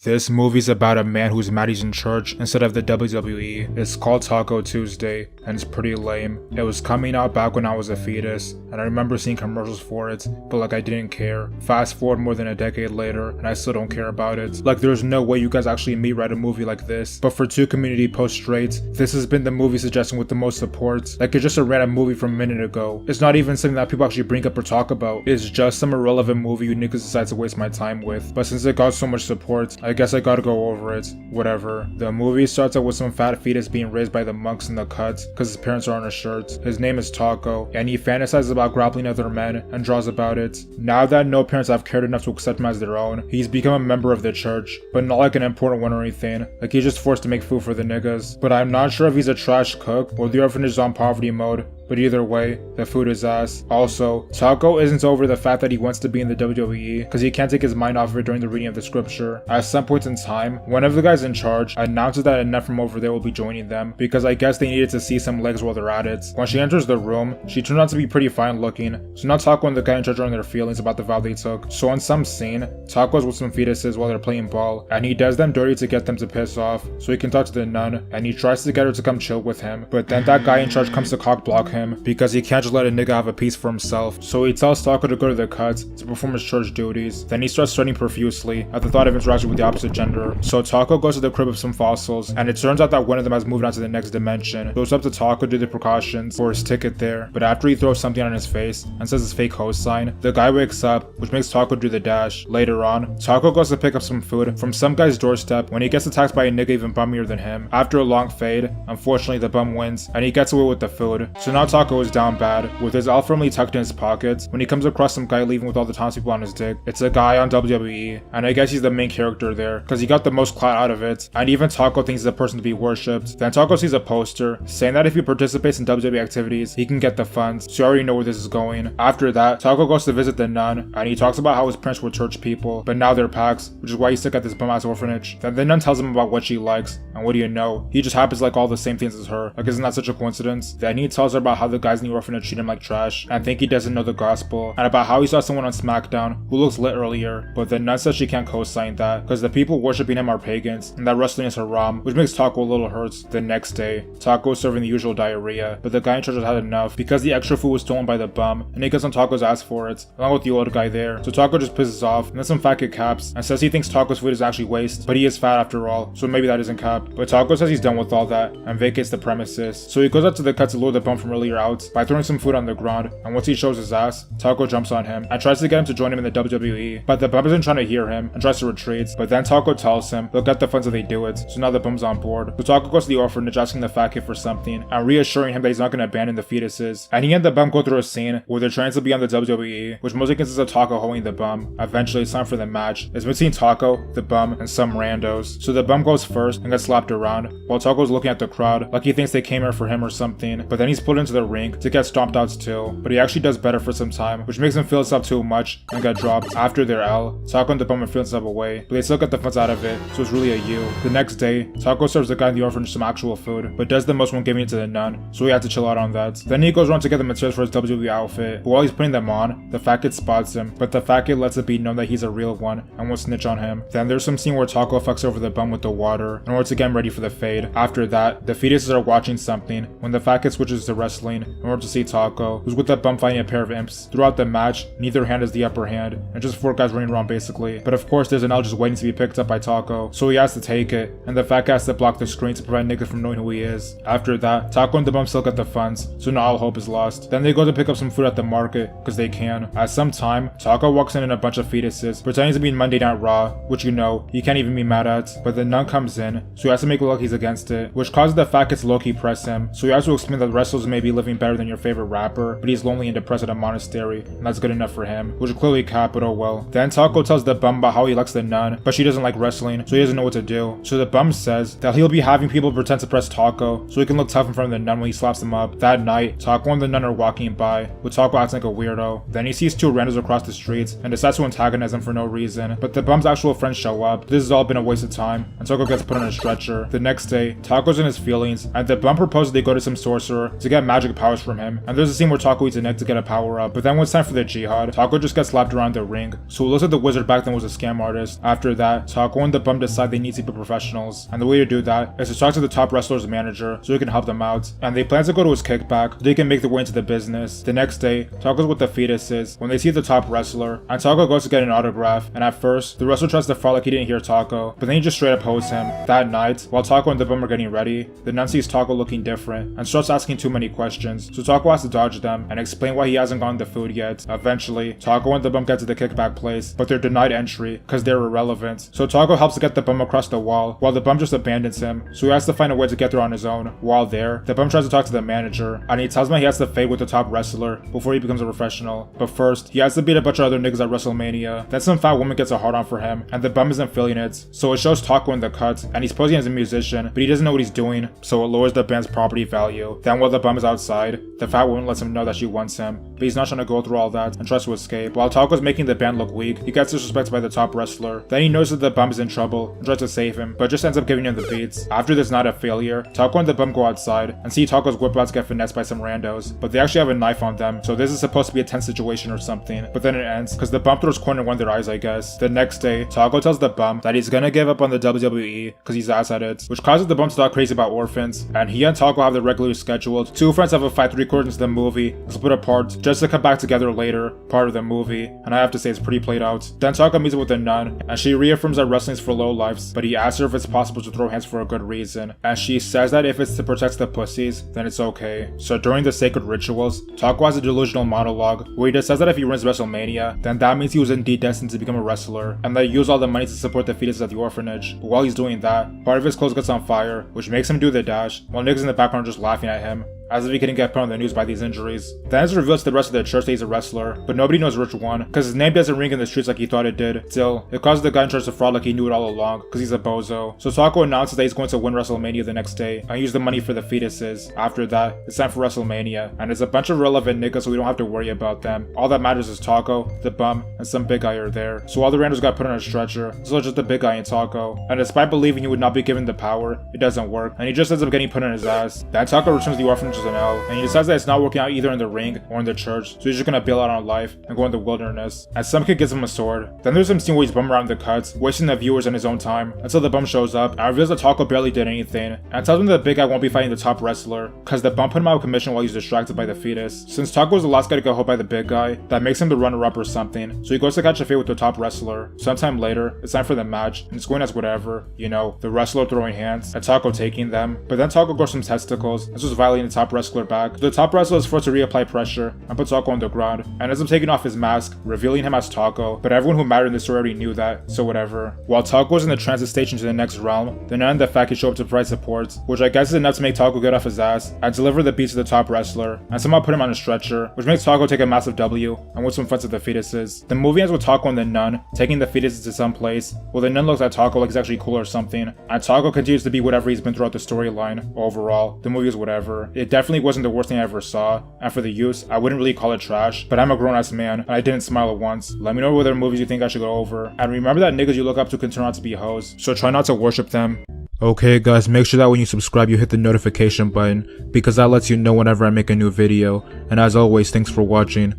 This movie's about a man who's mad he's in church instead of the WWE. It's called Taco Tuesday, and it's pretty lame. It was coming out back when I was a fetus, and I remember seeing commercials for it, but like I didn't care. Fast forward more than a decade later, and I still don't care about it. Like there's no way you guys actually me write a movie like this. But for two community posts straight, this has been the movie suggestion with the most support. Like it's just a random movie from a minute ago. It's not even something that people actually bring up or talk about. It's just some irrelevant movie you niggas decide to waste my time with. But since it got so much support, I guess I gotta go over it. Whatever. The movie starts out with some fat fetus being raised by the monks in the cut because his parents are on a shirt. His name is Taco, and he fantasizes about grappling other men and draws about it. Now that no parents have cared enough to accept him as their own, he's become a member of the church, but not like an important one or anything. Like he's just forced to make food for the niggas. But I'm not sure if he's a trash cook or the orphanage is on poverty mode. But either way, the food is ass. Also, Taco isn't over the fact that he wants to be in the WWE because he can't take his mind off of it during the reading of the scripture. At some point in time, one of the guys in charge announces that Annette from over there will be joining them because I guess they needed to see some legs while they're at it. When she enters the room, she turns out to be pretty fine looking, so now Taco and the guy in charge are in their feelings about the vow they took. So in some scene, Taco's with some fetuses while they're playing ball, and he does them dirty to get them to piss off so he can talk to the nun, and he tries to get her to come chill with him, but then that guy in charge comes to cock block him because he can't just let a nigga have a piece for himself. So he tells Taco to go to the cut to perform his church duties. Then he starts sweating profusely at the thought of interaction with the opposite gender. So Taco goes to the crib of some fossils, and it turns out that one of them has moved on to the next dimension. So it's up to Taco to do the precautions for his ticket there, but after he throws something on his face and says his fake host sign, the guy wakes up, which makes Taco do the dash. Later on, Taco goes to pick up some food from some guy's doorstep when he gets attacked by a nigga even bummier than him. After a long fade, unfortunately the bum wins, and he gets away with the food. So now Taco is down bad, with his L firmly tucked in his pockets, when he comes across some guy leaving with all the townspeople on his dick. It's a guy on WWE, and I guess he's the main character there, because he got the most clout out of it, and even Taco thinks he's a person to be worshipped. Then Taco sees a poster, saying that if he participates in WWE activities, he can get the funds, so you already know where this is going. After that, Taco goes to visit the nun, and he talks about how his parents were church people, but now they're pags, which is why he's stuck at this bum-ass orphanage. Then the nun tells him about what she likes, and what do you know? He just happens to like all the same things as her. Like, isn't that such a coincidence? Then he tells her about how the guys in the orphanage treat him like trash, and think he doesn't know the gospel, and about how he saw someone on SmackDown who looks lit earlier, but the nun says she can't co-sign that, because the people worshipping him are pagans, and that wrestling is haram, which makes Taco a little hurt. The next day, Taco is serving the usual diarrhea, but the guy in charge has had enough, because the extra food was stolen by the bum, and he gets on Taco's ass for it, along with the old guy there. So Taco just pisses off, and then some fat kid caps, and says he thinks Taco's food is actually waste, but he is fat after all, so maybe that isn't cap. But Taco says he's done with all that, and vacates the premises. So he goes out to the cut to lure the bum from earlier out, by throwing some food on the ground, and once he shows his ass, Taco jumps on him, and tries to get him to join him in the WWE, but the bum isn't trying to hear him, and tries to retreat, but then Taco tells him they'll get the funds if they do it, so now the bum's on board. So Taco goes to the orphanage asking the fat kid for something, and reassuring him that he's not going to abandon the fetuses, and he and the bum go through a scene where they're trying to be on the WWE, which mostly consists of Taco holding the bum. Eventually it's time for the match. It's between Taco, the bum, and some randos. So the bum goes first and gets slapped around, while Taco's looking at the crowd like he thinks they came here for him or something, but then he's pulled into the ring to get stomped out too, but he actually does better for some time, which makes him feel himself too much and get dropped. After their L, Taco and the bum are feeling himself away, but they still get the funds out of it, so it's really a U. The next day, Taco serves the guy in the orphanage some actual food, but does the most when giving it to the nun, so he had to chill out on that. Then he goes around to get the materials for his WWE outfit, but while he's putting them on, the fat kid spots him, but the fat kid lets it be known that he's a real one and won't snitch on him. Then there's some scene where Taco fucks over the bum with the water in order to get him ready for the fade. After that, the fetuses are watching something when the fat kid switches to wrestling in order to see Taco, who's with the bum fighting a pair of imps. Throughout the match, neither hand has the upper hand, and just four guys running around basically. But of course there's an L just waiting to be picked up by Taco, so he has to take it, and the fat guy has to block the screen to prevent niggas from knowing who he is. After that, Taco and the bum still get the funds, so now all hope is lost. Then they go to pick up some food at the market, cause they can. At some time, Taco walks in a bunch of fetuses, pretending to be in Monday Night Raw, which you know, he can't even be mad at, but the nun comes in, so he has to make it look like he's against it, which causes the fat kids to low-key press him, so he has to explain that wrestlers may be living better than your favorite rapper, but he's lonely and depressed at a monastery, and that's good enough for him, which is clearly cap, but oh well. Then Taco tells the bum about how he likes the nun, but she doesn't like wrestling, so he doesn't know what to do. So the bum says that he'll be having people pretend to press Taco, so he can look tough in front of the nun when he slaps them up. That night, Taco and the nun are walking by, with Taco acting like a weirdo. Then he sees two randos across the street, and decides to antagonize them for no reason, but the bum's actual friends show up. This has all been a waste of time, and Taco gets put on a stretcher. The next day, Taco's in his feelings, and the bum proposes they go to some sorcerer to get magic magic powers from him, and there's a scene where Taco eats an egg to get a power up, but then when it's time for the jihad, Taco just gets slapped around the ring, so it looks like the wizard back then was a scam artist. After that, Taco and the bum decide they need to be professionals, and the way to do that is to talk to the top wrestler's manager so he can help them out, and they plan to go to his kickback so they can make their way into the business. The next day, Taco's with the fetuses when they see the top wrestler, and Taco goes to get an autograph, and at first, the wrestler tries to front like he didn't hear Taco, but then he just straight up hoes him. That night, while Taco and the bum are getting ready, the nun sees Taco looking different, and starts asking too many questions, so Taco has to dodge them and explain why he hasn't gotten the food yet. Eventually, Taco and the bum get to the kickback place, but they're denied entry because they're irrelevant, so Taco helps to get the bum across the wall, while the bum just abandons him, so he has to find a way to get there on his own. While there, the bum tries to talk to the manager, and he tells him he has to fade with the top wrestler before he becomes a professional, but first, he has to beat a bunch of other niggas at WrestleMania. Then some fat woman gets a hard on for him, and the bum isn't feeling it, so it shows Taco in the cut, and he's posing as a musician, but he doesn't know what he's doing, so it lowers the band's property value. Then while the bum is outside, the fat woman lets him know that she wants him, but he's not trying to go through all that and tries to escape. While Taco's making the band look weak, he gets disrespected by the top wrestler. Then he notices the bum is in trouble and tries to save him, but just ends up giving him the beats. After this night of failure, Taco and the bum go outside and see Taco's whip about to get finessed by some randos, but they actually have a knife on them, so this is supposed to be a tense situation or something, but then it ends because the bum throws corn in one of their eyes, I guess. The next day, Taco tells the bum that he's gonna give up on the WWE because he's ass at it, which causes the bum to talk crazy about orphans, and he and Taco have the regularly scheduled. Two friends have a fight 3/4 into the movie, split apart, just to come back together later, part of the movie, and I have to say it's pretty played out. Then Taco meets up with the nun, and she reaffirms that wrestling's for lowlifes, but he asks her if it's possible to throw hands for a good reason, and she says that if it's to protect the pussies, then it's okay. So during the sacred rituals, Taco has a delusional monologue where he just says that if he wins WrestleMania, then that means he was indeed destined to become a wrestler, and that he used all the money to support the fetuses at the orphanage. But while he's doing that, part of his clothes gets on fire, which makes him do the dash, while niggas in the background are just laughing at him, as if he couldn't get put on the news by these injuries. Then it's revealed to the rest of the church that he's a wrestler, but nobody knows which one, because his name doesn't ring in the streets like he thought it did. Still, it causes the guy in charge to fraud like he knew it all along, because he's a bozo. So Taco announces that he's going to win WrestleMania the next day, and use the money for the fetuses. After that, it's time for WrestleMania, and it's a bunch of relevant niggas so we don't have to worry about them. All that matters is Taco, the bum, and some big guy are there. So all the randos got put on a stretcher, so just the big guy and Taco. And despite believing he would not be given the power, it doesn't work, and he just ends up getting put on his ass. Then Taco returns to the orphanage as an L, and he decides that it's not working out either in the ring or in the church, so he's just gonna bail out on life and go in the wilderness. And some kid gives him a sword. Then there's some scene where he's bumming around the cuts, wasting the viewers and his own time, until the bum shows up and reveals that Taco barely did anything, and tells him that the big guy won't be fighting the top wrestler, cause the bum put him out of commission while he's distracted by the fetus. Since Taco was the last guy to get held by the big guy, that makes him the runner-up or something, so he goes to catch a fight with the top wrestler. Sometime later, it's time for the match, and it's going as whatever, you know, the wrestler throwing hands, and Taco taking them, but then Taco grows some testicles, and starts violating the top wrestler back. The top wrestler is forced to reapply pressure and put Taco on the ground, and ends up taking off his mask, revealing him as Taco, but everyone who mattered in this story already knew that, so whatever. While Taco is in the transit station to the next realm, the nun and the fat kid show up to provide support, which I guess is enough to make Taco get off his ass and deliver the beats to the top wrestler, and somehow put him on a stretcher, which makes Taco take a massive W and win some fights with the fetuses. The movie ends with Taco and the nun taking the fetuses to some place, where the nun looks at Taco like he's actually cool or something, and Taco continues to be whatever he's been throughout the storyline. Overall, the movie is whatever. It definitely wasn't the worst thing I ever saw, and for the use, I wouldn't really call it trash, but I'm a grown-ass man, and I didn't smile at once. Let me know what other movies you think I should go over, and remember that niggas you look up to can turn out to be hoes, so try not to worship them. Okay guys, make sure that when you subscribe you hit the notification button, because that lets you know whenever I make a new video, and as always, thanks for watching.